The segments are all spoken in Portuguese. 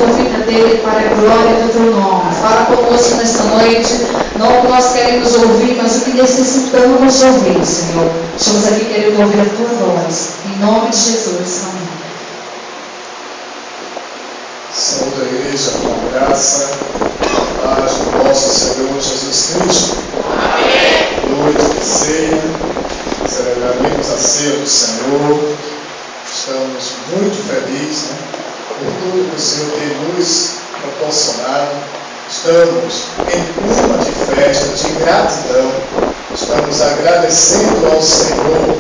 sobre a vida dele para a glória do teu nome. Fala conosco nesta noite, não o que nós queremos ouvir, mas o que necessitamos ouvir, Senhor. Estamos aqui querendo ouvir a tua voz. Em nome de Jesus, amém. Saúde a igreja com a graça, a paz do nosso Senhor Jesus Cristo. Amém. Noite de ceia, celebraremos a ceia do Senhor. Estamos muito felizes, por tudo que o Senhor tem nos proporcionado. Estamos em clima de festa, de gratidão. Estamos agradecendo ao Senhor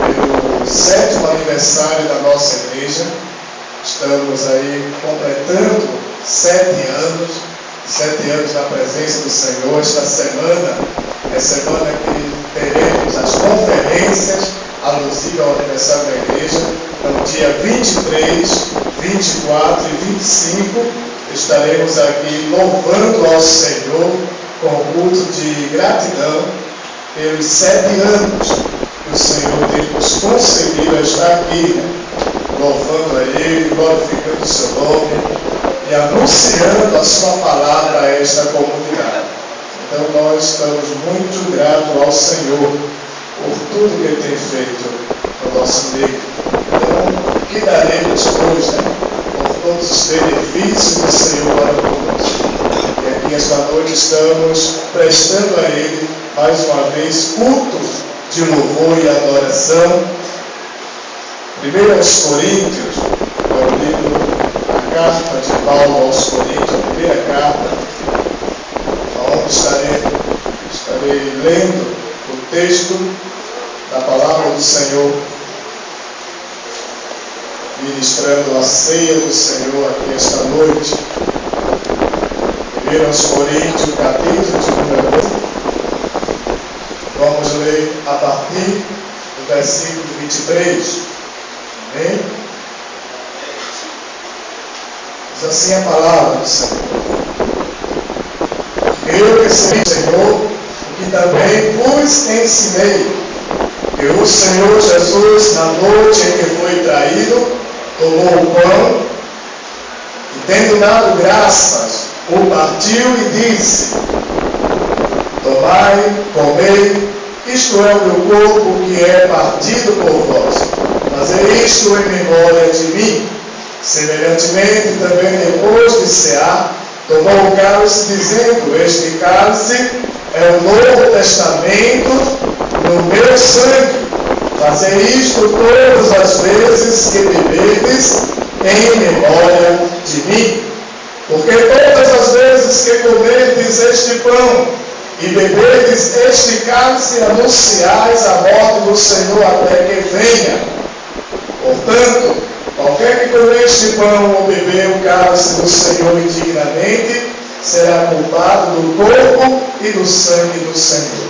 pelo 7º aniversário da nossa igreja. Estamos aí completando 7 anos na presença do Senhor. Esta semana é semana que teremos as conferências alusivas ao aniversário da igreja. No dia 23, 24 e 25 estaremos aqui louvando ao Senhor com o culto de gratidão pelos 7 anos que o Senhor tem nos concedido estar aqui, louvando a Ele, glorificando o seu nome e anunciando a sua palavra a esta comunidade. Então nós estamos muito gratos ao Senhor por tudo que Ele tem feito no nosso meio. Então, que daremos hoje, por todos os benefícios do Senhor para conosco. E aqui esta noite estamos prestando a Ele mais uma vez culto de louvor e adoração. 1 aos Coríntios, é o livro, a carta de Paulo aos Coríntios, a primeira carta, onde estarei lendo o texto da palavra do Senhor, ministrando a ceia do Senhor aqui esta noite. 1 aos Coríntios, capítulo de número 1. Vamos ler a partir do versículo 23. Amém? Diz assim a palavra do Senhor. Eu recebi, Senhor, o que também vos ensinei, que o Senhor Jesus, na noite em que foi traído, tomou o pão e, tendo dado graças, o partiu e disse: tomai, comei, isto é o meu corpo que é partido por vós. Fazei isto em memória de mim. Semelhantemente, também depois de cear, tomou o cálice, dizendo: este cálice é o Novo Testamento no meu sangue. Fazei isto todas as vezes que bebedes em memória de mim. Porque todas as vezes que comerdes este pão e bebedes este cálice, anunciais a morte do Senhor até que venha. Portanto, qualquer que comer este pão ou beber o cálice do Senhor indignamente, será culpado do corpo e do sangue do Senhor.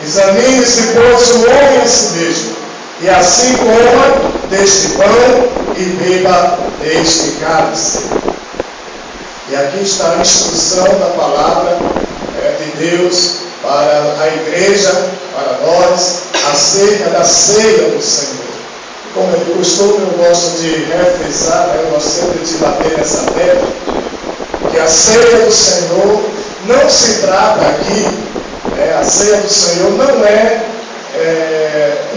Examine-se, pois, o homem a si mesmo, e assim coma deste pão e beba deste cálice. E aqui está a instrução da palavra de Deus para a igreja, para nós, acerca da ceia do Senhor. Como é costume, eu gosto de refrisar, eu gosto sempre de bater nessa tecla, que a ceia do Senhor não se trata aqui, a ceia do Senhor não é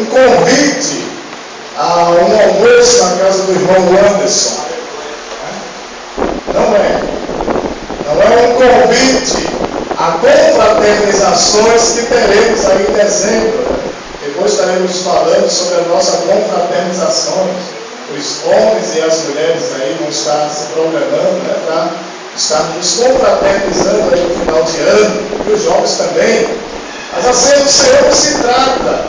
um convite a um almoço na casa do irmão Anderson. Não é. Não é um convite a confraternizações que teremos aí em dezembro. Depois estaremos falando sobre a nossa confraternização. Os homens e as mulheres aí vão estar se programando, para estarmos confraternizando aí no final de ano, e os jovens também. Mas a ceia do Senhor não se trata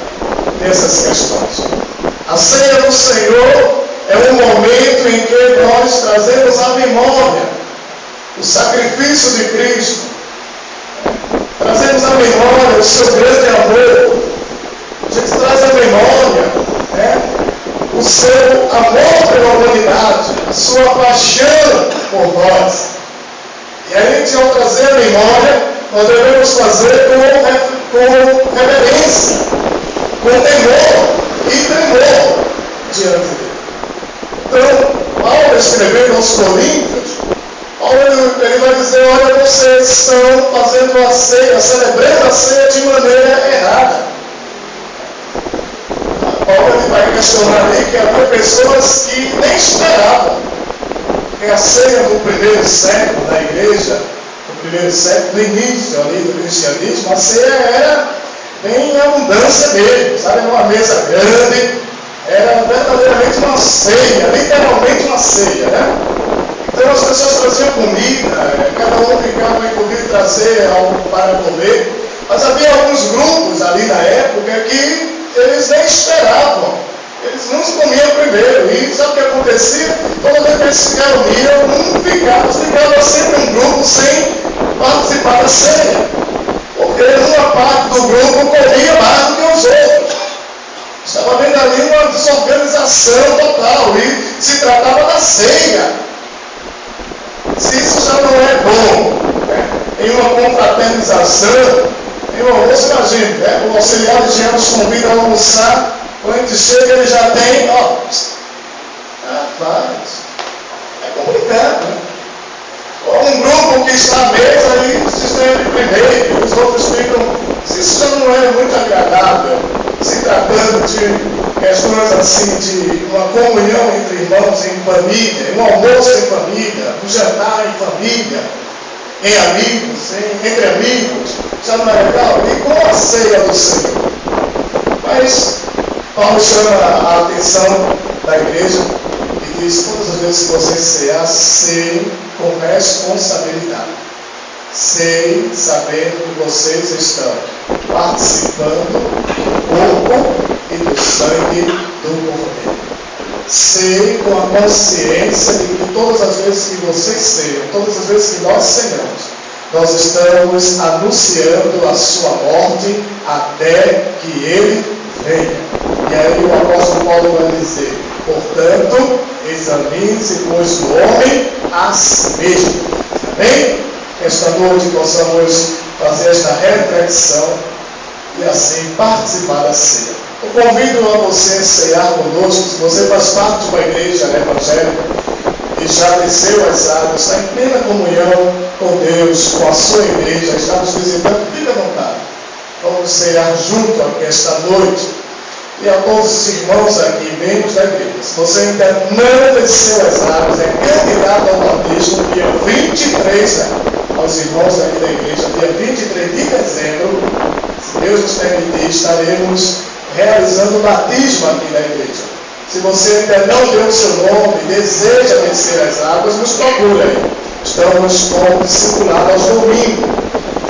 dessas questões. A ceia do Senhor é um momento em que nós trazemos à memória o sacrifício de Cristo. Trazemos à memória o seu grande amor. A gente traz à memória o seu amor pela humanidade, a sua paixão por nós. E a gente, ao trazer à memória, nós devemos fazer com reverência, com temor e tremor diante dele. Então, Paulo escrevendo aos Coríntios, Paulo ele vai dizer, olha, vocês estão fazendo a ceia, celebrando a ceia de maneira errada. Paulo ele vai questionar ali que havia pessoas que nem esperavam. Porque a ceia no primeiro século da igreja, no primeiro século, no início ali do cristianismo, a ceia era bem em abundância mesmo, sabe? Uma mesa grande, era verdadeiramente uma ceia, literalmente uma ceia, né? Então as pessoas traziam comida, cada um ficava inclusive trazer algo para comer, mas havia alguns grupos ali na época que eles nem esperavam, eles não se comiam primeiro, e sabe o que acontecia? Toda vez que eles se reuniam, ficava sempre um grupo sem participar da ceia, porque uma parte do grupo comia mais do que os outros. Estava vendo ali uma desorganização total, e se tratava da ceia. Se isso já não é bom, né? Em uma confraternização, em um almoço, imagine, né? O auxiliar de higiene nos convida a almoçar, quando a gente chega ele já tem, rapaz, é complicado, né? Um grupo que está à mesa e se estende primeiro, os outros ficam, se isso já não é muito agradável, se tratando de questões assim, de uma comunhão entre irmãos em família, um almoço em família, um jantar em família, em amigos, entre amigos, já não é legal? E com a ceia do Senhor? Mas Paulo chama a atenção da igreja e diz, todas as vezes que vocês cear, ceiem com responsabilidade. Ceiem sabendo que vocês estão participando do corpo e do sangue do Cordeiro. Ceiem com a consciência de que todas as vezes que vocês ceiam, todas as vezes que nós ceamos, nós estamos anunciando a sua morte até que ele venha. E aí o apóstolo Paulo vai dizer, portanto, examine-se, pois, o homem a si mesmo. Amém? Esta noite possamos fazer esta reflexão e assim participar da ceia. Eu convido a você a cear conosco, se você faz parte de uma igreja evangélica e já desceu as águas, está em plena comunhão com Deus, com a sua igreja, está nos visitando, fique à vontade. Vamos cear junto aqui esta noite. E a todos os irmãos aqui, membros da igreja, se você ainda não desceu as águas, é candidato ao batismo dia 23, aos irmãos aqui da igreja, dia 23 de dezembro, se Deus nos permitir, estaremos realizando o batismo aqui na igreja. Se você ainda não deu o seu nome e deseja descer as águas, nos procure aí. Estamos com discipulado aos domingos,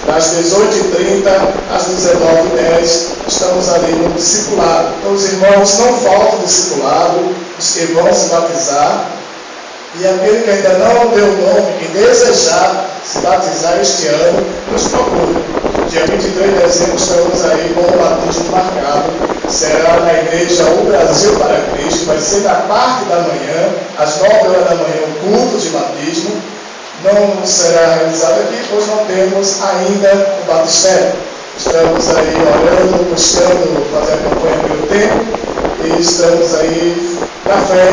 das 18h30 às 19h10, estamos ali no discipulado. Então os irmãos não faltam discipulado, os que vão se batizar, e aquele que ainda não deu o nome e desejar se batizar este ano, nos procure. Dia 23 de dezembro estamos aí com o batismo marcado, será na igreja O Brasil para Cristo, vai ser na parte da manhã, às 9h da manhã, o culto de batismo. Não será realizado aqui, pois não temos ainda o batistério. Estamos aí orando, buscando fazer a campanha pelo tempo, e estamos aí na fé,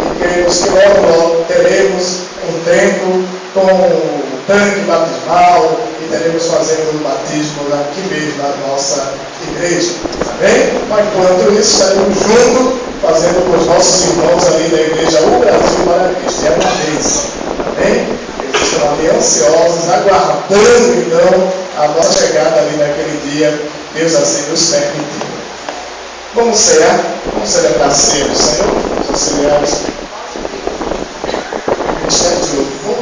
e queremos que logo teremos um tempo com o tanque batismal, e teremos fazendo o batismo aqui mesmo na nossa igreja. Amém? Mas enquanto isso, estaremos juntos, fazendo com os nossos irmãos ali da igreja O Brasil para Cristo. É uma bênção. Amém? Estão ali ansiosos, aguardando então a nossa chegada ali naquele dia, Deus assim nos permitir. Vamos cear, vamos celebrar a ceia do Senhor, os auxiliares. Ministério de louvor.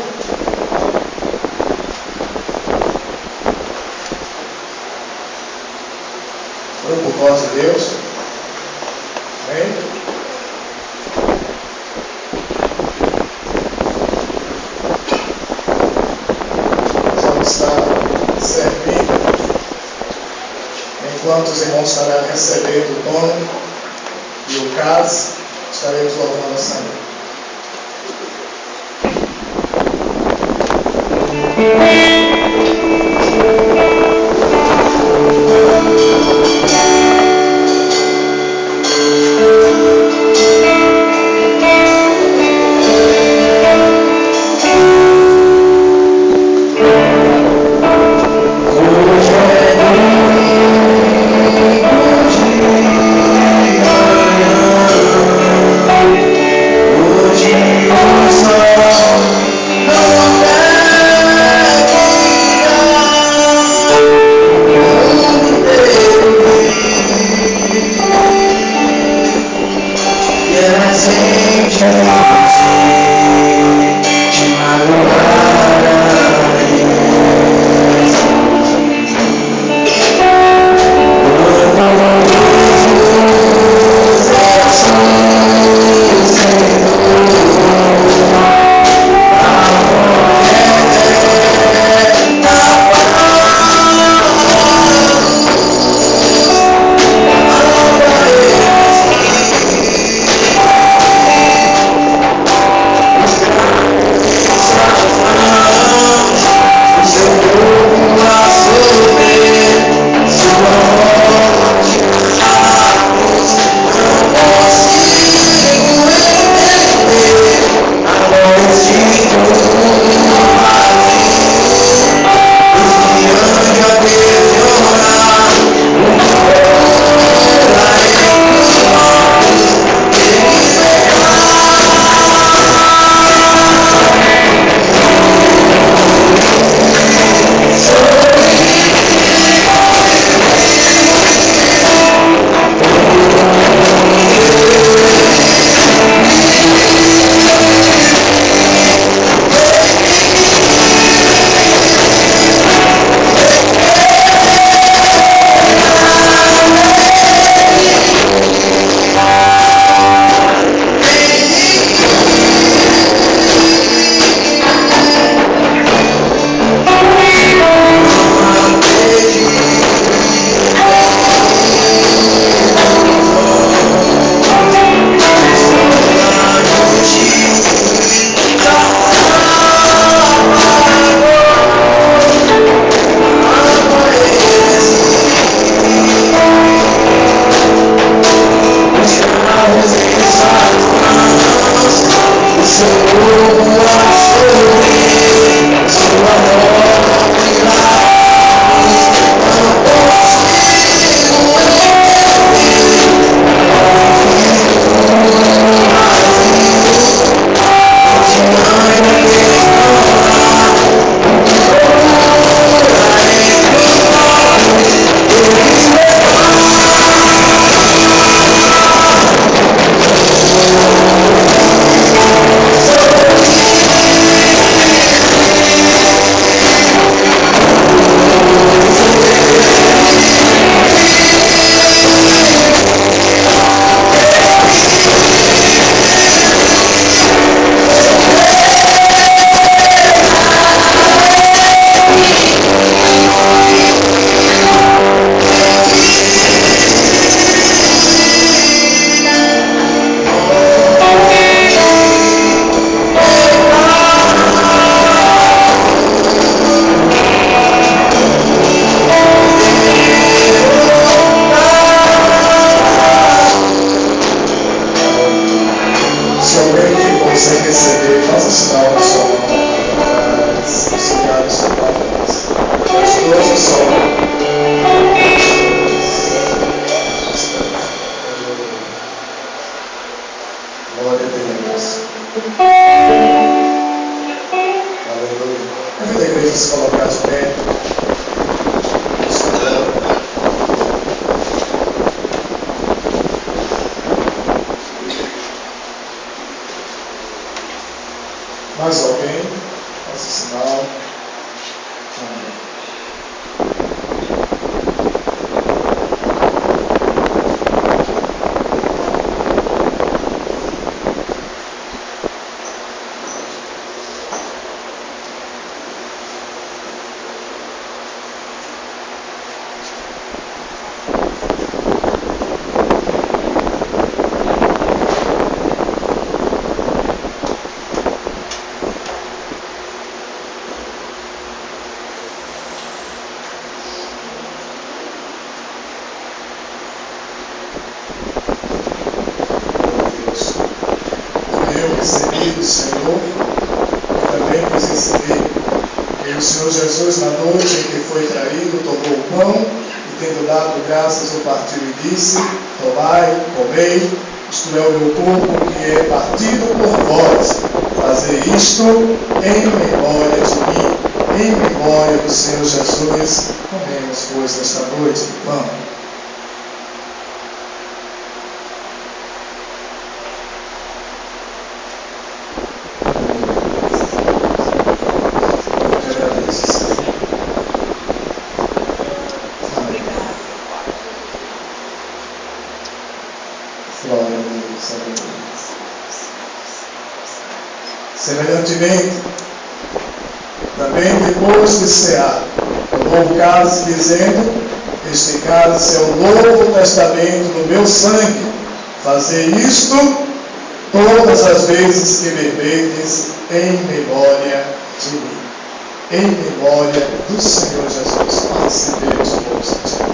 Grupo Voz de Deus. Amém? Está servindo, enquanto os irmãos estarão recebendo o pão e o cálice, estaremos louvando a Senhor. podemos se colocar de pé. Mais alguém? Faça sinal. Amém. Eu recebi do Senhor, também vos ensinei, que o Senhor Jesus, na noite em que foi traído, tomou o pão e, tendo dado graças, o partiu e disse: tomai, comei, isto é o meu corpo que é partido por vós. Fazei isto em memória de mim, em memória do Senhor Jesus. Comemos, pois, nesta noite o pão. Semelhantemente, também depois de cear, tomou o cálice, dizendo: este cálice é o novo testamento no meu sangue. Fazei isto todas as vezes que beberdes, em memória de mim. Em memória do Senhor Jesus. Recebemos o bom sentido.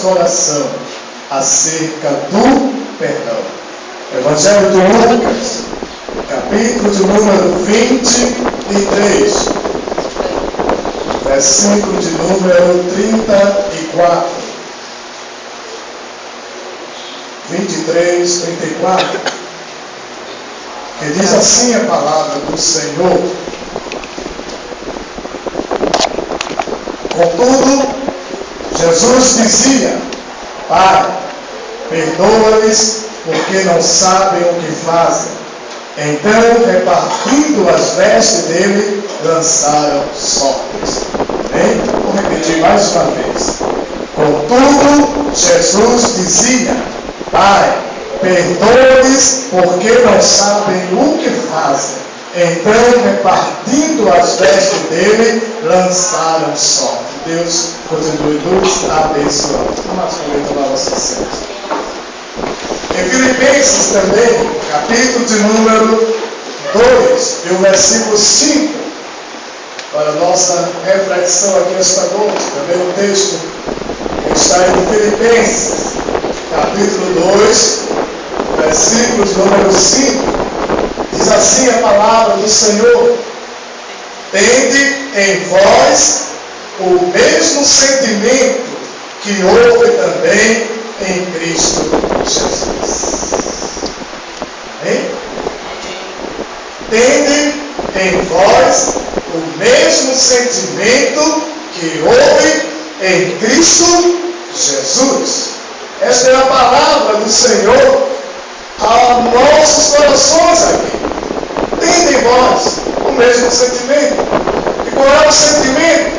Coração acerca do perdão. Evangelho de Lucas, capítulo de número 23, versículo de número 34. 23, 34, que diz assim a palavra do Senhor: contudo, Jesus dizia: Pai, perdoa-lhes, porque não sabem o que fazem. Então, repartindo as vestes dele, lançaram sortes. Amém? Vou repetir mais uma vez. Contudo, Jesus dizia: Pai, perdoa-lhes, porque não sabem o que fazem. Então, repartindo as vestes dele, lançaram sorte. Deus continue nos abençoando. Vamos tomar nossa ceia. Em Filipenses também, capítulo de número 2, e o versículo 5, para a nossa reflexão aqui esta noite. Também o texto que está em Filipenses, capítulo 2, versículo de número 5. Diz assim a palavra do Senhor: tende em vós o mesmo sentimento que houve também em Cristo Jesus. Amém? Tende em vós o mesmo sentimento que houve em Cristo Jesus. Esta é a palavra do Senhor a nossos corações aqui. Tende em vós o mesmo sentimento. E qual é o sentimento?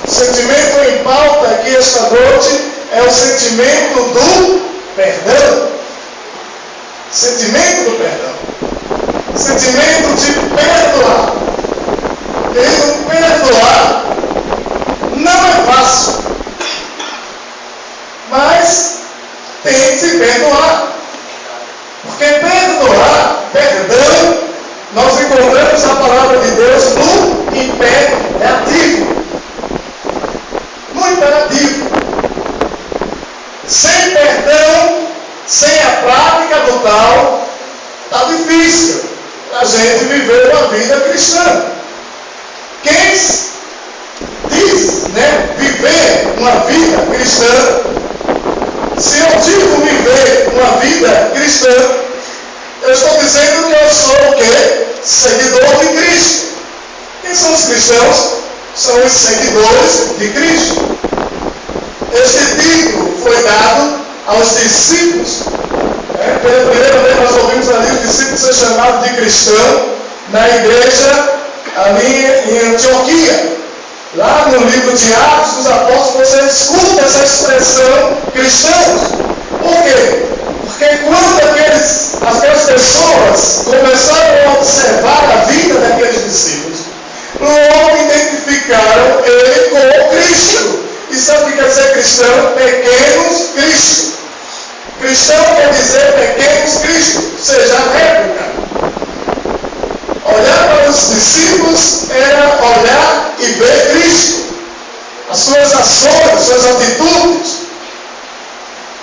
O sentimento em pauta aqui esta noite é o sentimento do perdão. Sentimento do perdão. Sentimento de perdoar. Querido, perdoar não é fácil. Mas tente perdoar. Porque perdoar, perdão, nós encontramos a palavra de Deus no imperativo. No imperativo. Sem perdão, sem a prática do tal, está difícil a gente viver uma vida cristã. Quem diz, viver uma vida cristã, se eu digo viver uma vida cristã, eu estou dizendo que eu sou o quê? Seguidor de Cristo. Quem são os cristãos? São os seguidores de Cristo. Este título foi dado aos discípulos. Pela primeira vez nós ouvimos ali os discípulos ser chamados de cristão na igreja ali em Antioquia. Lá no livro de Atos dos Apóstolos você escuta essa expressão cristãos. Por quê? Porque quando aquelas pessoas começaram a observar a vida daqueles discípulos, logo identificaram ele com Cristo. E sabe o que quer dizer cristão? Pequenos Cristo. Cristão quer dizer pequenos Cristo, seja a réplica. Olhar para os discípulos era olhar e ver Cristo. As suas ações, as suas atitudes.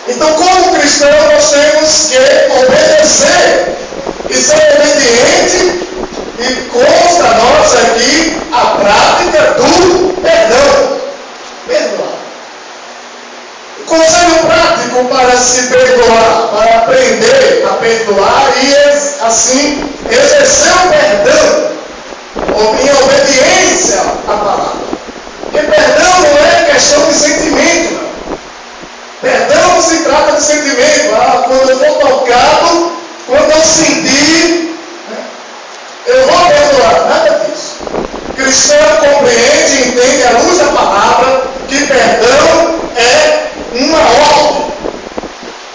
Então, como cristão, nós temos que obedecer e ser obediente, e consta a nós aqui a prática do perdão. Perdoar. O conselho prático para se perdoar, para aprender a perdoar e assim exercer o perdão em obediência à palavra. Porque perdão não é questão de sentimento, não. Perdão não se trata de sentimento. Quando eu for tocado, quando eu sentir, eu vou perdoar. Nada disso. O cristão compreende e entende à luz da palavra que perdão é uma ordem.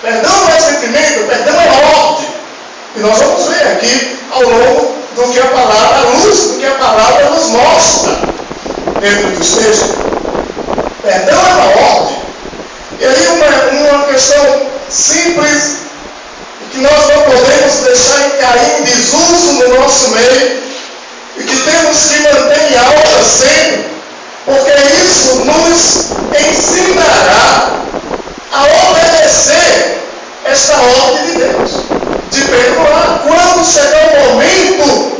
Perdão não é sentimento, perdão é ordem. E nós vamos ver aqui ao longo do que a palavra, à luz do que a palavra nos mostra dentro do texto. Perdão é uma ordem. E aí uma questão simples, que nós não podemos deixar cair em desuso no nosso meio, e que temos que manter em alta sempre, porque isso nos ensinará a obedecer esta ordem de Deus, de perdoar. Quando chegar o momento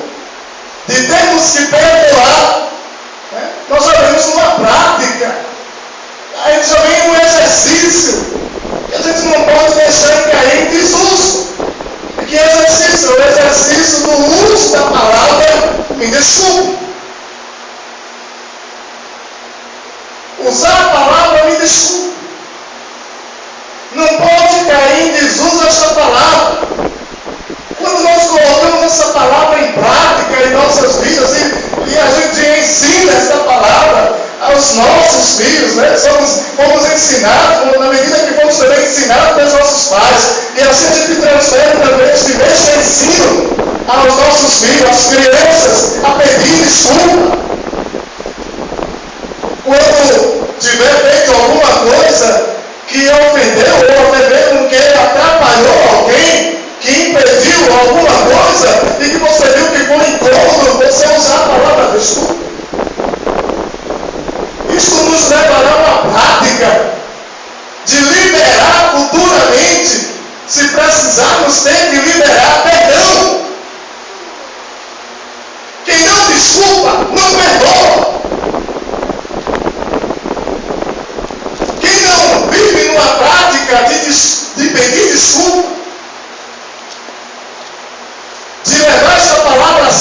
de termos que perdoar, nós já vemos uma prática, aí já vem um exercício, que a gente não pode deixar cair em desuso. Que exercício? O exercício do uso da palavra me desculpe. Usar a palavra me desculpe. Não pode cair em desuso essa palavra. Quando nós colocamos essa palavra em prática em nossas vidas e a gente ensina essa palavra aos nossos filhos, fomos ensinados, na medida que fomos também ensinados pelos nossos pais, e assim a gente transfere também este mesmo ensino aos nossos filhos, às crianças, a pedir desculpa. Quando tiver feito alguma coisa que ofendeu ou até mesmo que atrapalhou alguém,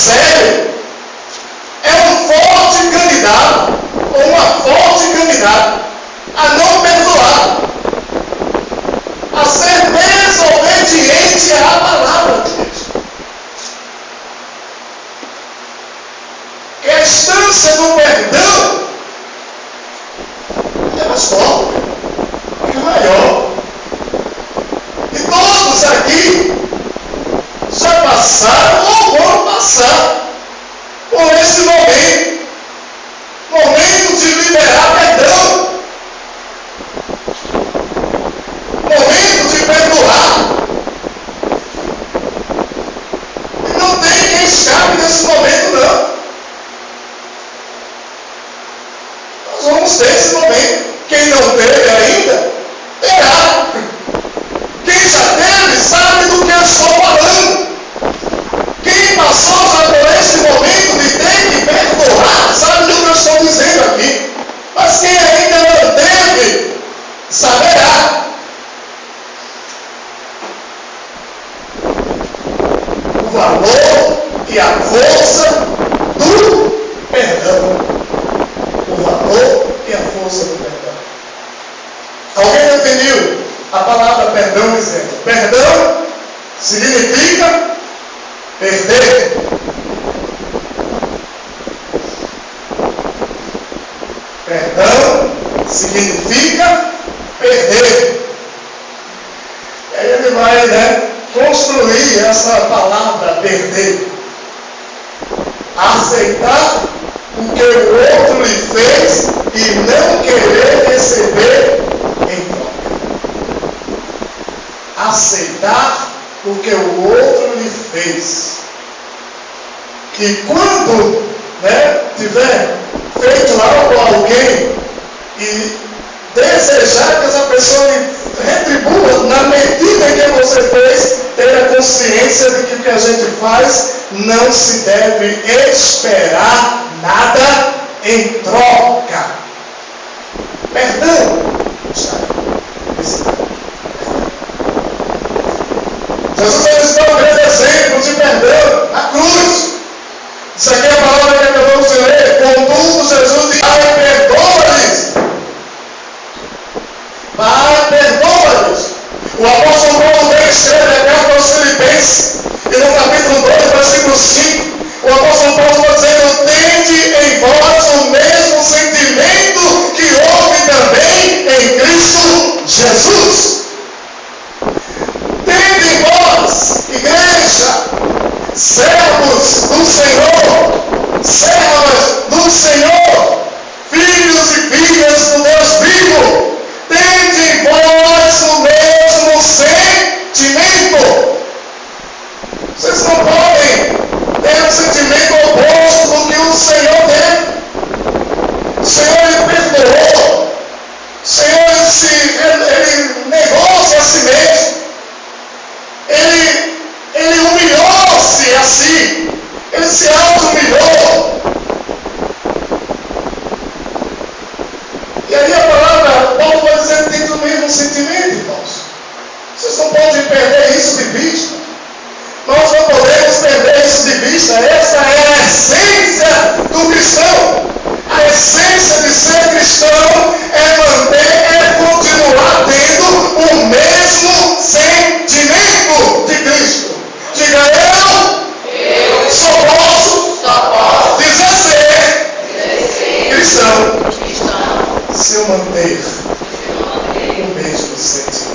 sério, é um forte candidato, ou uma forte candidata, a não perdoar, a ser desobediente à palavra de Deus. E a instância do perdão é mais forte, é maior. E todos aqui já passaram ou vão passar por esse momento de liberar perdão, momento de perdoar. E não tem quem escape desse momento, não. Nós vamos ter esse momento. Quem não teve ainda, terá. Quem já teve, sabe do que eu estou falando. Quem passou já por esse momento de ter que perdoar, sabe do que eu estou dizendo aqui. Mas quem ainda não teve, saberá. O valor e a força do perdão. O valor e a força do perdão. Alguém definiu a palavra perdão dizendo: perdão significa perder. Perdão significa perder. E aí ele vai, construir essa palavra perder. Aceitar o que o outro lhe fez e não querer receber em troca. Aceitar o que o outro lhe fez. E quando tiver feito algo a alguém e desejar que essa pessoa lhe retribua na medida em que você fez, ter a consciência de que o que a gente faz não se deve esperar nada em troca. Perdão. Jesus nos dá um grande exemplo de perdão na cruz. Isso aqui é a palavra que acabamos de ler. Contudo, Jesus diz: Pai, perdoa-lhes. Pai, perdoa-lhes. O apóstolo Paulo também escreve a carta aos Filipenses, e no capítulo 2, versículo 5, o apóstolo Paulo está dizendo: tende em vós o mesmo sentimento que houve também em Cristo Jesus. Tende em vós, igreja, servos do Senhor, servas do Senhor, filhos e filhas do Deus vivo, tende em vós o mesmo sentimento. Vocês não podem ter um sentimento oposto do que o Senhor tem. O Senhor lhe perdoou. O Senhor ele negou-se a si mesmo. Ele humilhou-se a si. Ele se auto-humilhou. E aí a palavra, Paulo vai dizer que tem o mesmo sentimento, irmãos. Vocês não podem perder isso de vista. Nós não podemos perder isso de vista. Essa é a essência do cristão. A essência de ser cristão é manter, é continuar tendo o mesmo sentimento de Cristo. Diga: eu só posso dizer ser cristão se eu manter o mesmo sentimento.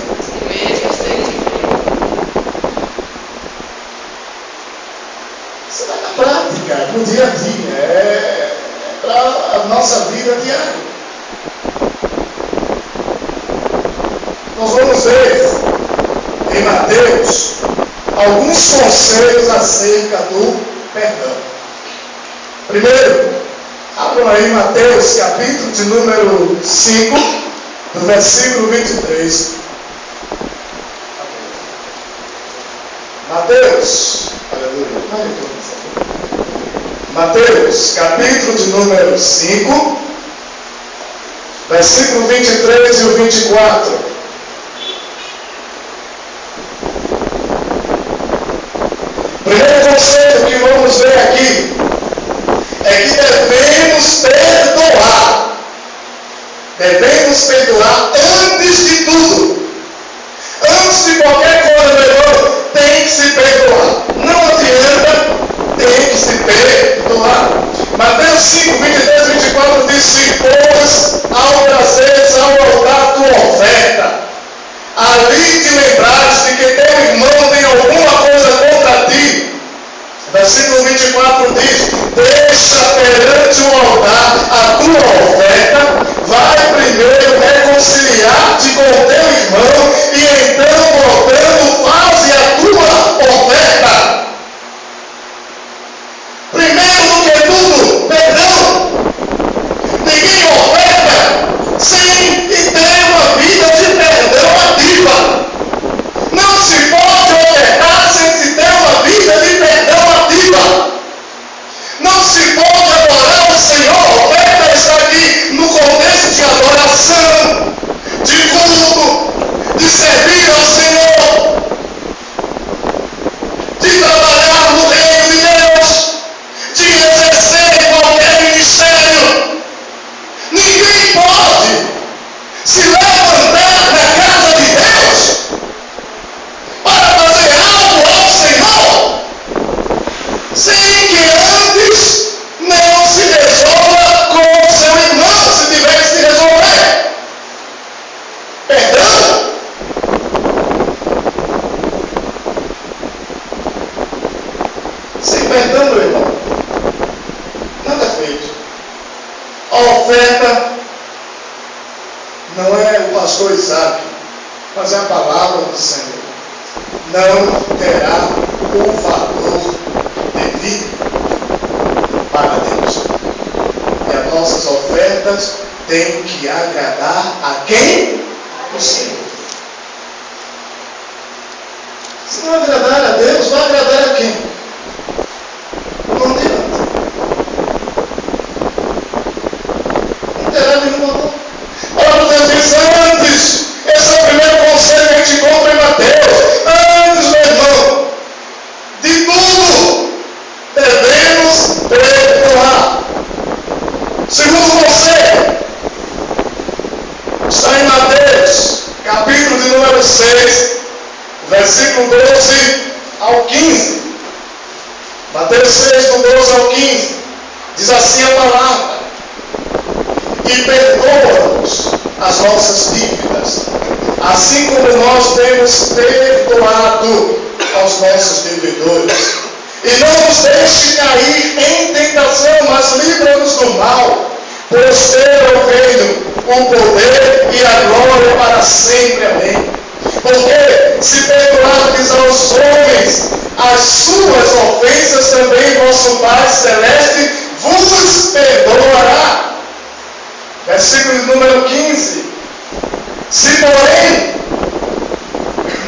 Isso é na prática, no dia a dia, é para a nossa vida diária. Nós vamos ver em Mateus alguns conselhos acerca do perdão. Primeiro, abram aí Mateus, capítulo de número 5, do versículo 23. Mateus, aleluia. Mateus, capítulo de número 5, versículo 23 e o 24. Primeiro conselho que vamos ver aqui que devemos perdoar. Devemos perdoar antes de tudo. Antes de qualquer coisa, meu irmão, tem que se perdoar. Não adianta, tem que se perdoar. Mateus 5, 23, 24 diz: se pois ao trazeres ao altar tua oferta, ali te lembrares de que teu irmão tem alguma coisa contra ti. Versículo 24 diz: deixa perante o altar a tua oferta, vai primeiro reconciliar-te com o teu irmão, e então, voltando, faze a tua oferta. Primeiro do que tudo, perdão. Ninguém oferta sem ter uma vida de perdão ativa. Não se pode ofertar sem se ter uma vida de perdão ativa. Não se pode adorar o Senhor. A oferta está aqui no contexto de adoração, de culto, de servir ao Senhor, de trabalhar no reino de Deus, de exercer qualquer ministério. Ninguém pode se levantar na casa de Deus para fazer algo ao Senhor sem que antes não se resolva com o seu irmão, se tiver que se resolver. Perdão. Sem perdão, meu irmão, nada é feito. A oferta não é o pastor Isaac, mas é a palavra do Senhor. Não terá o valor devido para Deus. E as nossas ofertas têm que agradar a quem? O Senhor. Se não agradar a Deus, vai agradar a quem? Não adianta. Não terá nenhum valor. Olha, Deus diz antes. Esse é o primeiro conselho que a gente encontra em Mateus. Antes, meu irmão, de tudo, devemos perdoar. Segundo conselho, está em Mateus, capítulo de número 6, versículo 12 ao 15. Mateus 6, do 12 ao 15. Diz assim a palavra: e perdoa-nos as nossas dívidas, assim como nós temos perdoado aos nossos devedores. E não nos deixe cair em tentação, mas livra-nos do mal, pois teu é o reino, o poder e a glória para sempre. Amém. Porque se perdoardes aos homens as suas ofensas, também vosso Pai Celeste vos perdoará. Versículo número 15. Se porém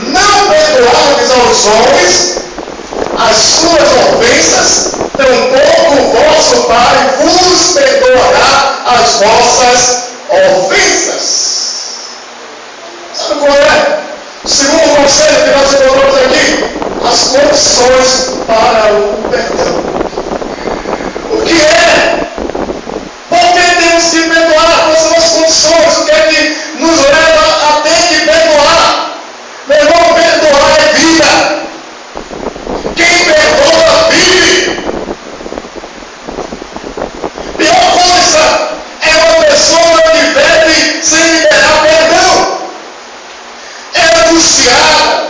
não perdoardes aos homens as suas ofensas, tampouco o vosso Pai vos perdoará as vossas ofensas. Sabe qual é? O segundo conselho que nós encontramos aqui: as condições para o perdão. O que é? Por que temos que perdoar? Quais são as condições? O que é que nos leva a ter que perdoar? Meu irmão, perdoar é vida. Quem perdoa, vive. Pior coisa é uma pessoa que bebe sem liberar perdão. É angustiada.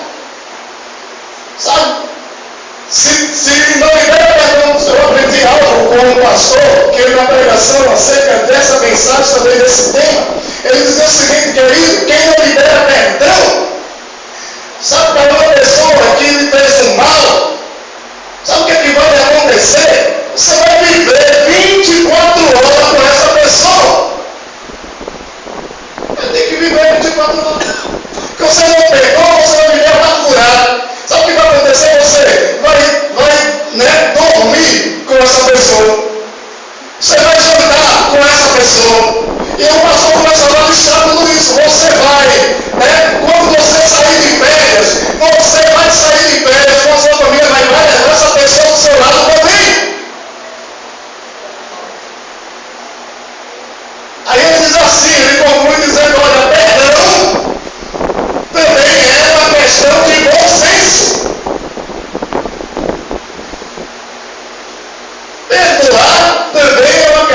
Sabe? Se não libera perdão, eu aprendi algo com um pastor, que na pregação acerca dessa mensagem, também desse tema, ele dizia o seguinte: querido, quem não libera perdão, sabe, para uma pessoa que lhe fez um mal, sabe o que vai acontecer? Você vai viver 24 horas com essa pessoa. Você tem que viver 24 horas. Porque você não perdoa, você vai viver amargurado. Sabe o que vai acontecer? Você vai dormir com essa pessoa. Você vai jantar com essa pessoa. E o pastor começa a listar tudo isso. Você vai, quando você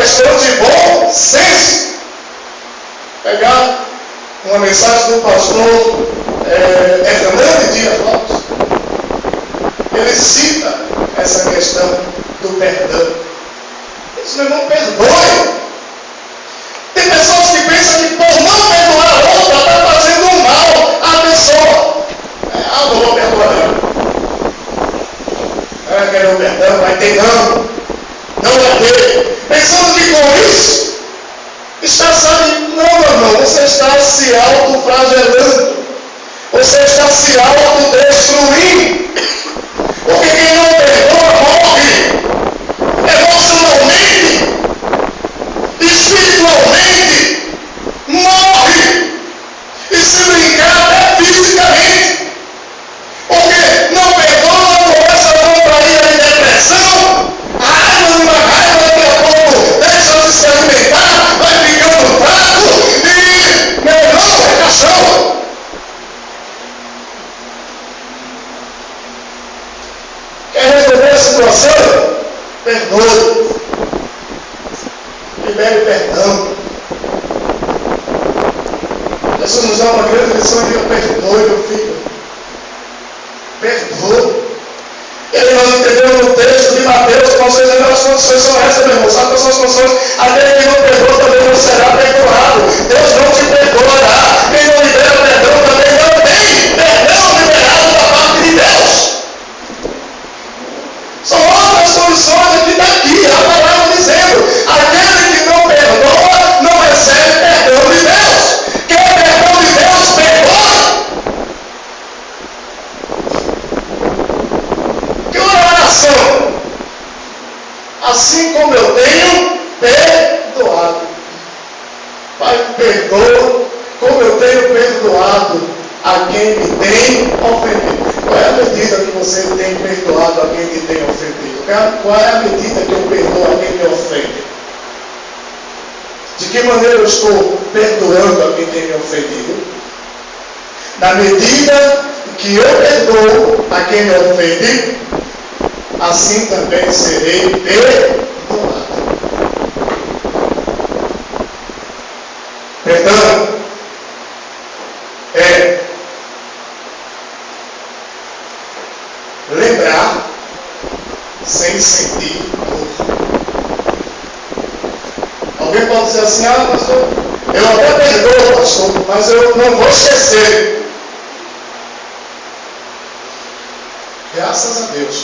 questão de bom senso. Pegar uma mensagem do pastor Hernando Dias Lopes. Ele cita essa questão do perdão. Ele diz: meu irmão, perdoe. Tem pessoas que pensam que por não perdoar a outra está fazendo um mal à pessoa. Não vou perdoar. Quero o perdão, vai ter não. Não vai ter. Pensando que com isso está sabendo. Não, irmão, você está se autoflagelando. Você está se autodestruindo. Porque quem não perdoa morre. Emocionalmente, espiritualmente, morre. E se brincar até fisicamente. Porque não perdoa, começa a contrair a depressão, a raiva daqui a pouco deixa de se alimentar, vai ficando fraco e, meu irmão, é cachorro. Quer resolver a situação? Perdoe. Libere perdão. Jesus nos dá uma grande lição de perdoe, meu filho. Perdoe. Ele nós entendemos no texto de Mateus, que nós dizemos as condições são essas, meu irmão. Sabe quais são as condições? Aquele que não perdoa também não será perdoado. Deus não te perdoará. Quem não libera perdão também não tem perdão liberado da parte de Deus. São outras condições aqui daqui. A palavra dizendo: aquele que não perdoa não recebe perdão de Deus. Quer perdão de Deus, perdoa. Que oração? Assim como eu tenho perdoado. Pai, perdoa como eu tenho perdoado a quem me tem ofendido. Qual é a medida que você tem perdoado a quem te tem ofendido? Qual é a medida que eu perdoo a quem me ofende? De que maneira eu estou perdoando a quem tem me ofendido? Na medida que eu perdoo a quem me ofende, assim também serei perdoado. Perdão é lembrar sem sentir dor. Alguém pode dizer assim: pastor, eu até perdoo, pastor, mas eu não vou esquecer. Graças a Deus,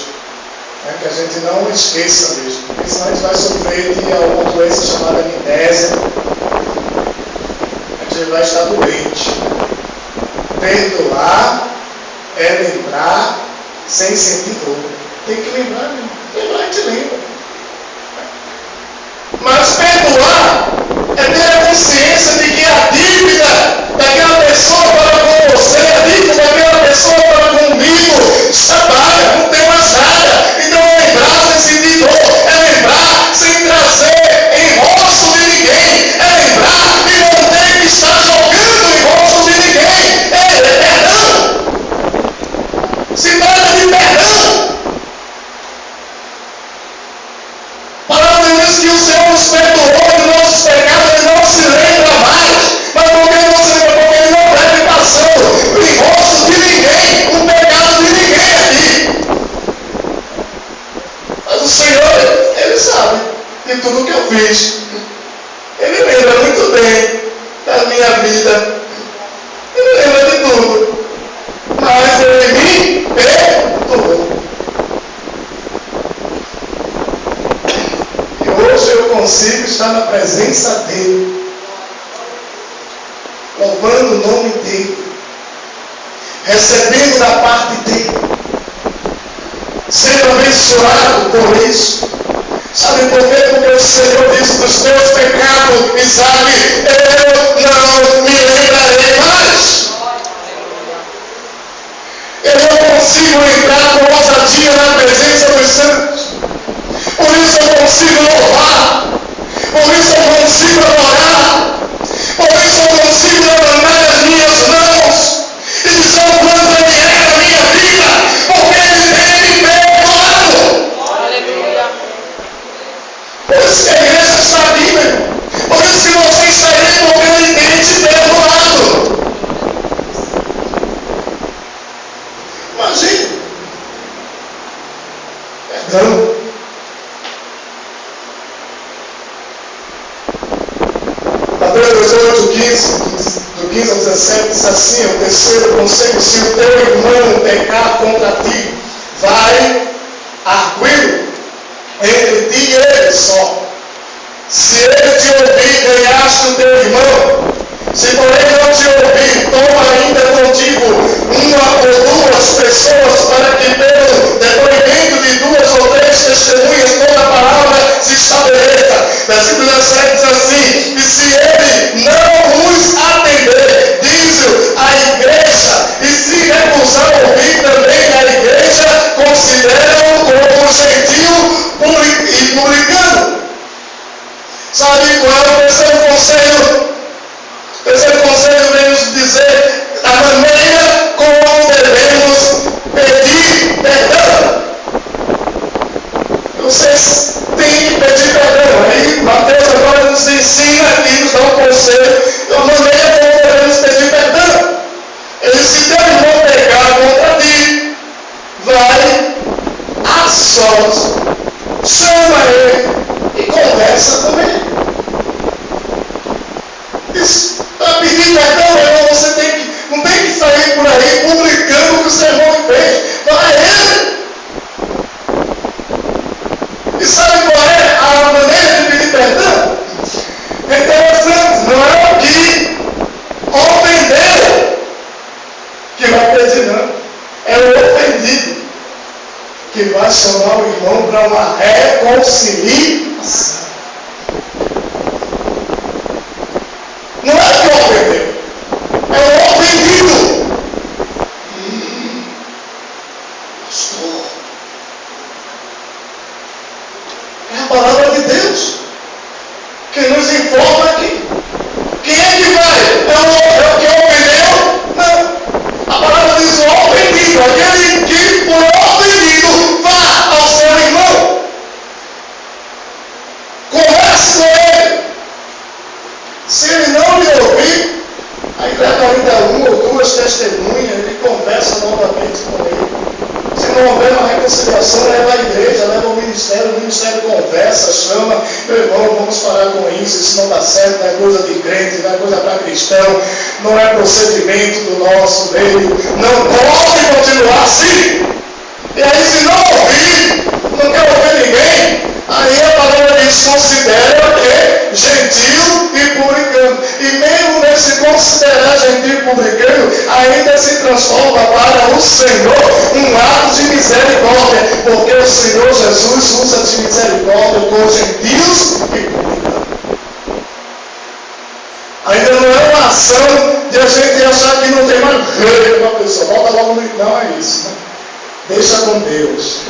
que a gente não esqueça mesmo, porque senão a gente vai sofrer de alguma doença chamada amnésia. A gente vai estar doente. Perdoar é lembrar sem sentir dor. Tem que lembrar, né? Lembrar, a gente lembra. Mas perdoar é ter a consciência de que a dívida daquela pessoa para com você, a dívida daquela pessoa para comigo, está paga, não tem mais nada. Então é lembrar sem sentir dor, é lembrar sem trazer em rosto de ninguém, é lembrar e não ter que estar jogando em rosto de ninguém. É perdão. Se trata de perdão. A palavra diz que o Senhor nos perdoou de nossos pecados, Ele não se lembra mais. Mas porque Ele não se lembra? Porque Ele não deve passando em rosto de ninguém, o pecado de ninguém aqui. Mas o Senhor, Ele sabe de tudo que eu fiz. Ele lembra muito bem da minha vida. Ele lembra de tudo. Mas Ele me perdoou. Hoje eu consigo estar na presença dEle, louvando o nome dEle, recebendo da parte dEle, sendo abençoado por isso. Sabe por quê? Porque o Senhor disse: dos teus pecados, Isaac, eu não me lembrarei mais. Eu não consigo entrar com ousadia na presença dos santos. Por isso eu consigo louvar. Por isso eu consigo adorar. Por isso eu consigo levantar as minhas mãos e dizer o quanto Ele é na minha vida, porque Ele tem me perdoado. Aleluia. Por isso que a igreja está aqui Perdão. Mateus 18, 15, do 15 ao 17, diz assim: o terceiro conselho: se o teu irmão pecar contra ti, vai arguí-lo entre ti e ele só. Se ele te ouvir, ganhaste o teu irmão. Se porém não te ouvir, toma ainda contigo uma ou duas pessoas, para que pelo depoimento de duas ou três testemunhas toda a palavra se estabeleça. Versículo 17 diz assim: e se ele não os atender, diz-o à igreja, e se recusar ouvir também a igreja, considera-o como gentil e publicano. Sabe qual é o terceiro conselho? O terceiro conselho vem nos dizer a maneira como devemos pedir perdão. Vocês têm que pedir perdão. Aí Mateus agora nos ensina aqui, nos dá um conselho, a maneira como devemos pedir perdão. Ele diz: se teu irmão pecar contra ti, vai a sós, chama ele e conversa com ele. Para pedir perdão, irmão, você não tem que sair por aí publicando o que o seu irmão fez. Vai ele. E sabe qual é a maneira de pedir perdão? É interessante, não é o que ofendeu que vai pedir, não. É o ofendido que vai chamar o irmão para uma reconciliação. Não é o que ofendeu, é o ofendido. Pastor, é a palavra de Deus que nos informa aqui. Quem é que vai? É o que ofendeu? Não. A palavra diz: o ofendido, aquele que foi ofendido, vá ao seu irmão. Converse com ele. Se ele não lhe ouvir, aí leva ainda uma ou duas testemunhas, ele conversa novamente com ele. Se não houver uma reconciliação, leva a igreja, leva o ministério conversa, chama: meu irmão, vamos parar com isso não dá certo, não é coisa de crente, não é coisa para cristão, não é procedimento do nosso meio, não pode continuar assim. E aí, se não ouvir, não quer ouvir ninguém, aí a palavra diz: considera o quê? Gentil e publicano. E mesmo nesse considerar gentil e publicano, ainda se transforma para o Senhor um ato de misericórdia, porque o Senhor Jesus usa de misericórdia com gentios e publicanos. Ainda não é uma ação de a gente achar que não tem mais rei com a pessoa. Volta logo no. Não é isso, né? Deixa com Deus.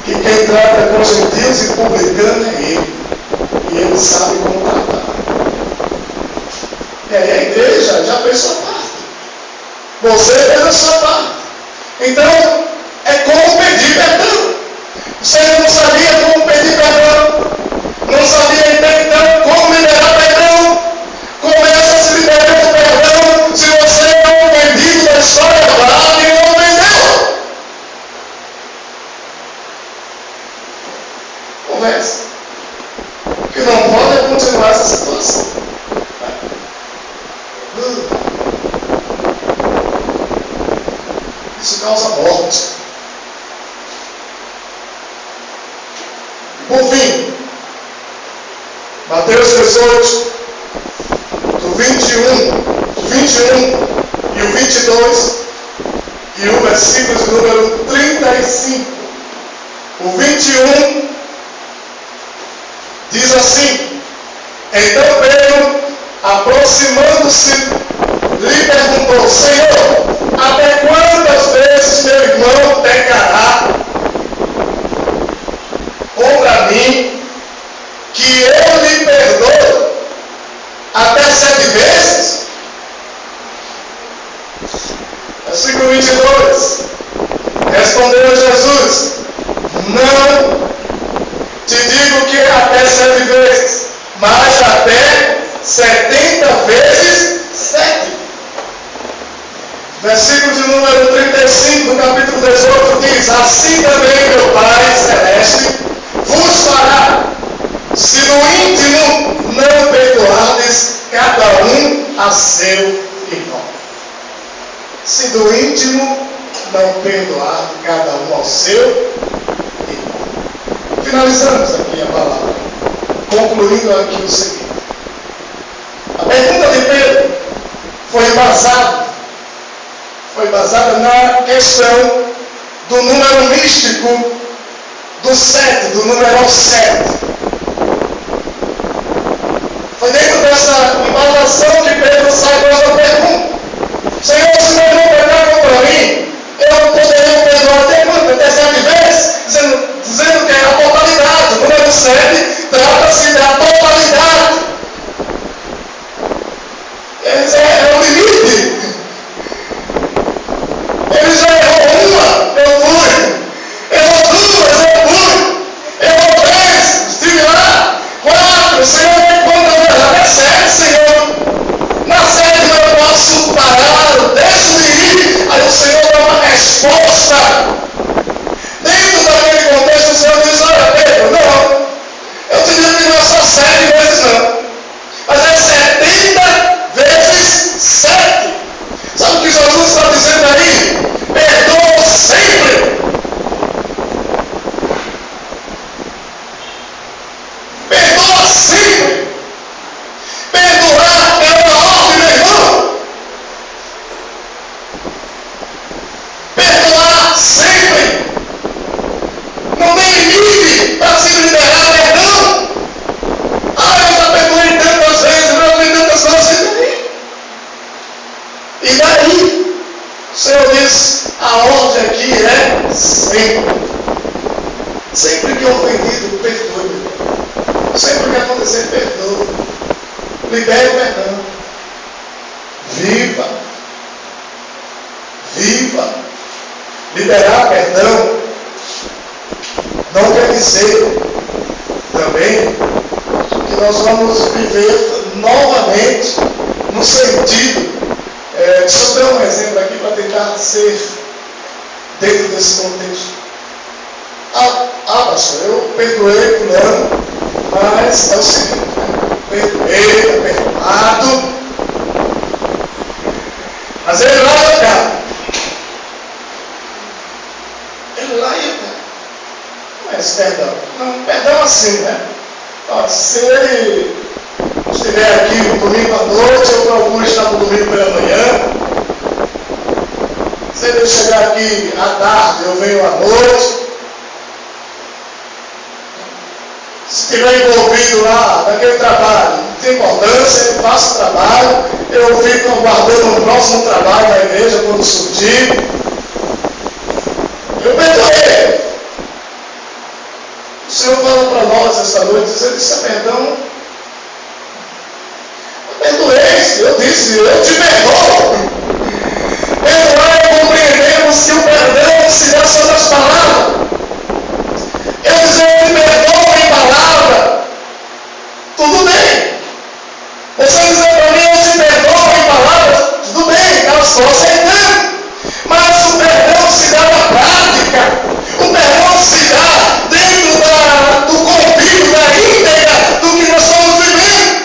Que quem trata com gentios e publicanos é Ele. E Ele sabe como tratar. E aí a igreja já fez sua parte. Você fez a sua parte. Então, é como pedir perdão. Você não sabia como pedir perdão. Não sabia então como liberar perdão. Começa a se liberar o perdão. Se você é um ofendido da história, vá e não ofendeu. Conversa. O que não pode é continuar essa situação. Isso causa morte. Por fim, Mateus 18, do 21 e o 22, e o versículo de número 35. O 21 diz assim: então Pedro, aproximando-se, lhe perguntou: Senhor, até quantas vezes meu irmão pecará contra mim, que eu lhe perdoo? Até 7 vezes? Versículo 22. Respondeu Jesus: não te digo que até 7 vezes, mas até 70 vezes 7. Versículo de número 35 do capítulo 18 diz: assim também meu Pai celeste a seu irmão. Se do íntimo não perdoar cada um ao seu irmão. Finalizamos aqui a palavra, concluindo aqui o seguinte. A pergunta de Pedro foi embasada na questão do número místico do 7, do numeral 7. Foi dentro dessa embasação que Pedro sai com essa pergunta. Senhor, se meu irmão pecar contra mim, eu poderia perdoar até quanto? Até 7 vezes? Dizendo que é a totalidade. O número 7 trata-se da totalidade. É o limite. Ele já errou uma, eu fui. Errou 2, eu fui. Errou 3, estive lá. 4, Senhor, quando eu errar até 7, Senhor. Na 7 eu posso parar, deixo de ir. Aí o Senhor dá uma resposta. Dentro daquele contexto, o Senhor diz: olha, Pedro, não. Eu te digo que não é só 7 vezes, não. Mas é 70 vezes 7. Sabe o que Jesus está dizendo aí? Perdoa sempre. Perdoa sempre. Perdoar é uma ordem, meu irmão. Perdoar sempre. Não tem limite para se liberar perdão. Eu já perdoei tantas vezes, eu fiz tantas coisas. E daí, o Senhor diz, a ordem aqui é sempre. Sempre que ofendido, perdoe. Sempre que acontecer, perdoe. Libere o perdão. Viva. Viva. Liberar perdão não quer dizer também que nós vamos viver novamente no sentido. Deixa eu dar um exemplo aqui para tentar ser dentro desse contexto. Pastor, eu perdoei fulano, mas é o seguinte, perdoei, está perdoado, mas ele lá ia cá. Ele lá ia cá. Não é esse perdão. Não, perdão assim, né? Se ele estiver aqui no domingo à noite, eu procuro estar no domingo pela manhã. Se ele chegar aqui à tarde, eu venho à noite. Se estiver envolvido lá naquele trabalho, não tem importância, eu faço o trabalho, eu fico aguardando o próximo trabalho da igreja quando surgir. Eu perdoei. O Senhor fala para nós esta noite, dizendo: isso é perdão. Perdoei, eu disse, eu te perdoo. Perdoar é compreendermos que o perdão se dá só das palavras. Eu dizer, eu te perdoo em palavra, tudo bem. Você dizer para mim, eu te perdoo em palavra, tudo bem, eu estou aceitando. Mas o perdão se dá na prática. O perdão se dá dentro do convívio, da íntegra do que nós estamos vivendo.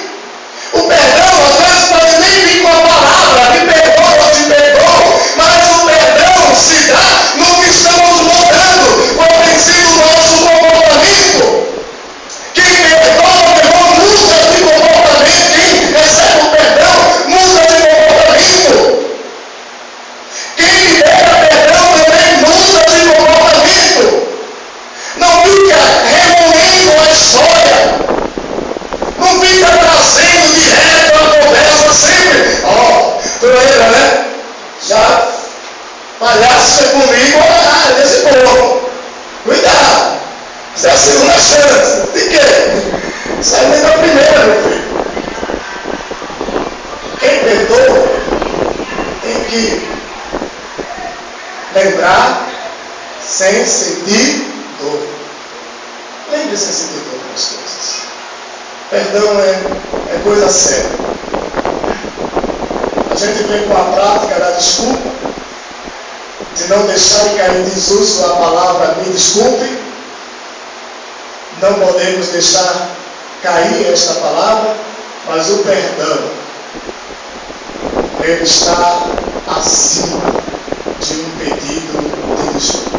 O perdão, às vezes, pode nem vir com a palavra, me perdoa ou te perdoa, mas o perdão se dá no que estamos mudando, qual tem sido o nosso comportamento. Quem perdoa, meu irmão, muda de comportamento. Quem recebe o perdão, muda de comportamento. Quem libera perdão também muda de comportamento. Não fica remoendo a história. Não fica trazendo direto a conversa sempre. Troeira, né? Já palhaço comigo, desse povo. Cuidado. Essa é a segunda chance. De quê? Sai nem da primeira, meu filho. Quem perdoa tem que lembrar sem sentir dor. Lembre sem sentir dor das coisas. Perdão é coisa séria. A gente vem com a prática da desculpa, de não deixar cair em desuso a palavra me desculpe. Não podemos deixar cair esta palavra, mas o perdão ele está acima de um pedido de desculpa.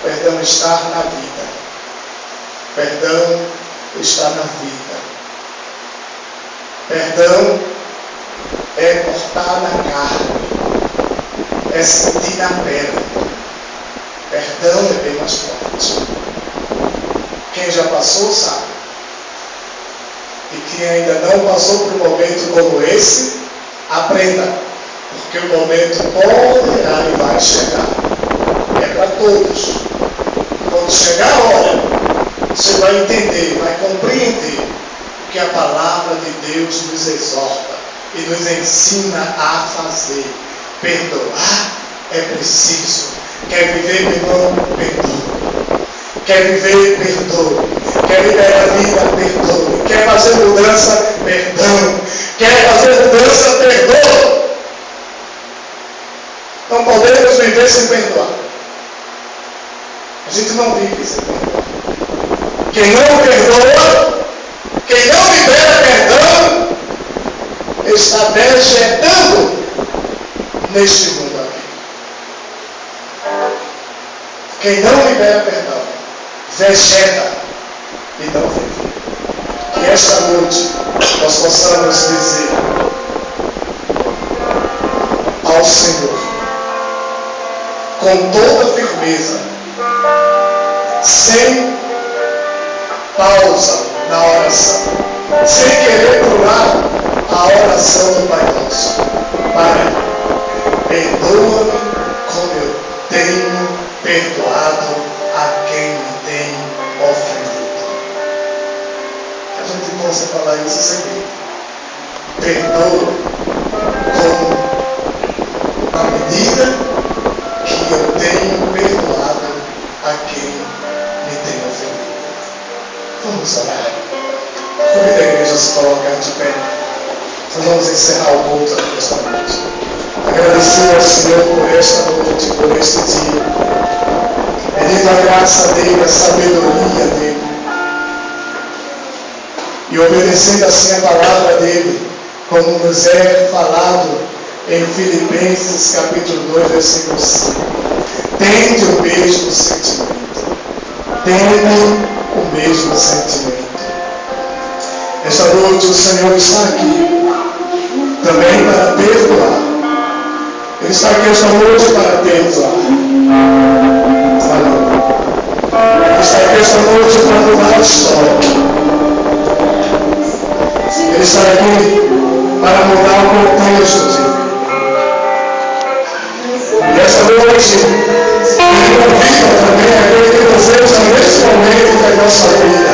Perdão está na vida. Perdão está na vida. Perdão é cortar na carne, é sentir na pele. Perdão é bem mais forte. Quem já passou sabe. E quem ainda não passou por um momento como esse, aprenda. Porque o momento poderá e vai chegar. É para todos. Quando chegar a hora, você vai entender, vai compreender o que a palavra de Deus nos exorta e nos ensina a fazer. Perdoar é preciso. Quer viver, irmão? Perdoe. Quer viver? Perdoe. Quer viver a vida? Perdoe. Quer fazer mudança? Perdoe. Quer fazer mudança? Perdoe. Não podemos viver sem perdoar. A gente não vive sem perdoar. Quem não perdoa, quem não libera perdão, está vegetando neste mundo aqui. Quem não libera perdão, vegeta e não vive. Que esta noite nós possamos dizer ao Senhor, com toda firmeza, sem pausa na oração, sem querer pular a oração do Pai Nosso. Pai, perdoa-me como eu tenho perdoado a quem me tem ofendido. Que a gente possa falar isso sempre. Perdoa como a medida que eu tenho perdoado a quem me tem ofendido. Vamos orar. Convida a igreja a se colocar de pé. Nós vamos encerrar o culto aqui esta noite. Agradecer ao Senhor por esta noite, por este dia. Pedindo a graça dele, a sabedoria dele. E obedecendo assim a palavra dele, como nos é falado em Filipenses capítulo 2, versículo 5. Tende o mesmo sentimento. Tende o mesmo sentimento. Esta noite o Senhor está aqui também para perdoar. Ele está aqui esta noite para perdoar. Ele está aqui esta noite para mudar a história. Ele está aqui para mudar o contexto de vida. E esta noite ele convida também aquele que deseja neste momento da nossa vida.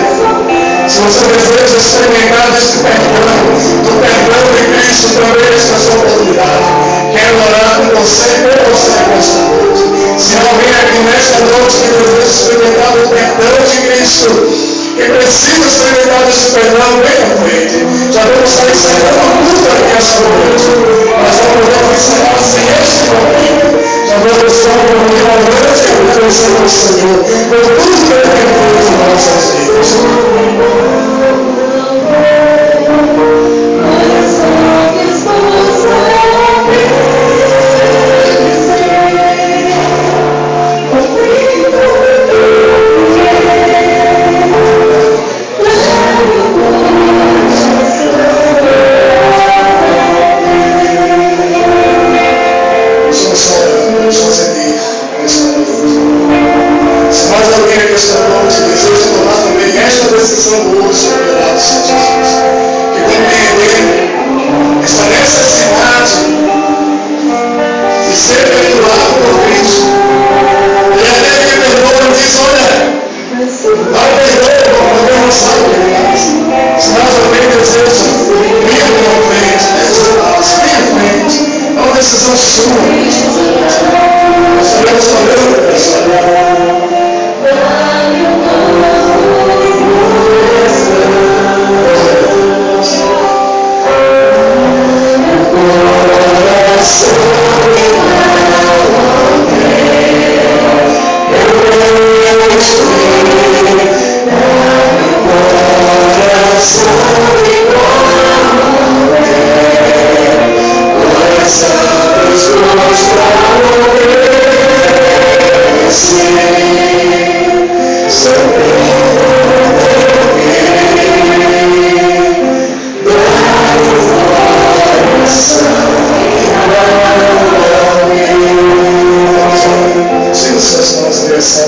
Se você deseja experimentar este perdão, do perdão de Cristo, também esta sua oportunidade. Quero orar com você e com você nesta noite. Se alguém aqui nesta noite que deseja experimentar o perdão de Cristo, que precisa experimentar este perdão, vem à frente. Já vamos estar encerrando a luta aqui esta noite. Mas não podemos encerrar sem este momento. Já vamos estar com uma grande agradecer ao Senhor por tudo que Ele tem feito em nossas vidas. Se mais alguém aqui esta noite deseja tomar também esta decisão hoje, obrigado, Senhor Jesus, que compreender esta necessidade de ser perdoado por Cristo. E aquele que perdoa diz: olha, vai perdoa, porque eu não sabe o que faz. Se mais alguém deseja vir à frente, vir à frente, é uma decisão sua. Nós estaremos falando para esta noite.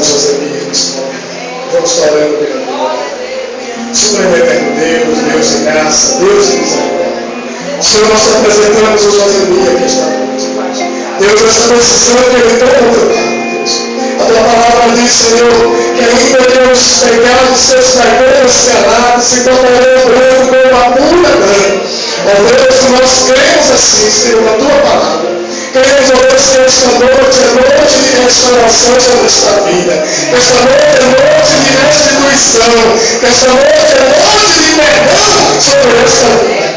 Josemias nesse momento. Vamos estar orando pela vida. Supremo eterno Deus, Deus de graça, Deus de misericórdia. Senhor, nós te apresentamos o Josemias aqui esta noite. Deus, essa decisão que ele toma, Deus. A tua palavra diz, Senhor, que ainda que os pecados seus cairão escalados se tornarão branco como a pura branca. Ó Deus, nós cremos assim, Senhor, na tua palavra. Queremos, ó Deus, que esta noite é noite de restauração sobre esta vida. Que esta noite é noite de restituição. Que esta noite é noite de perdão sobre esta vida.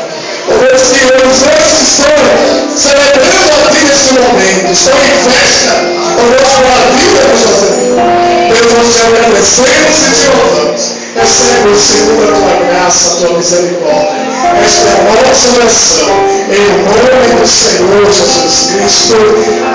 Ó Deus, que os anjos estão celebrando a ti neste momento. Estão em festa. Ó Deus, com a vida de José. Deus, nós te agradecemos e te louvamos. Recebe, segundo a tua graça, a tua misericórdia. Esta é a nossa oração. Em nome do Senhor Jesus Cristo.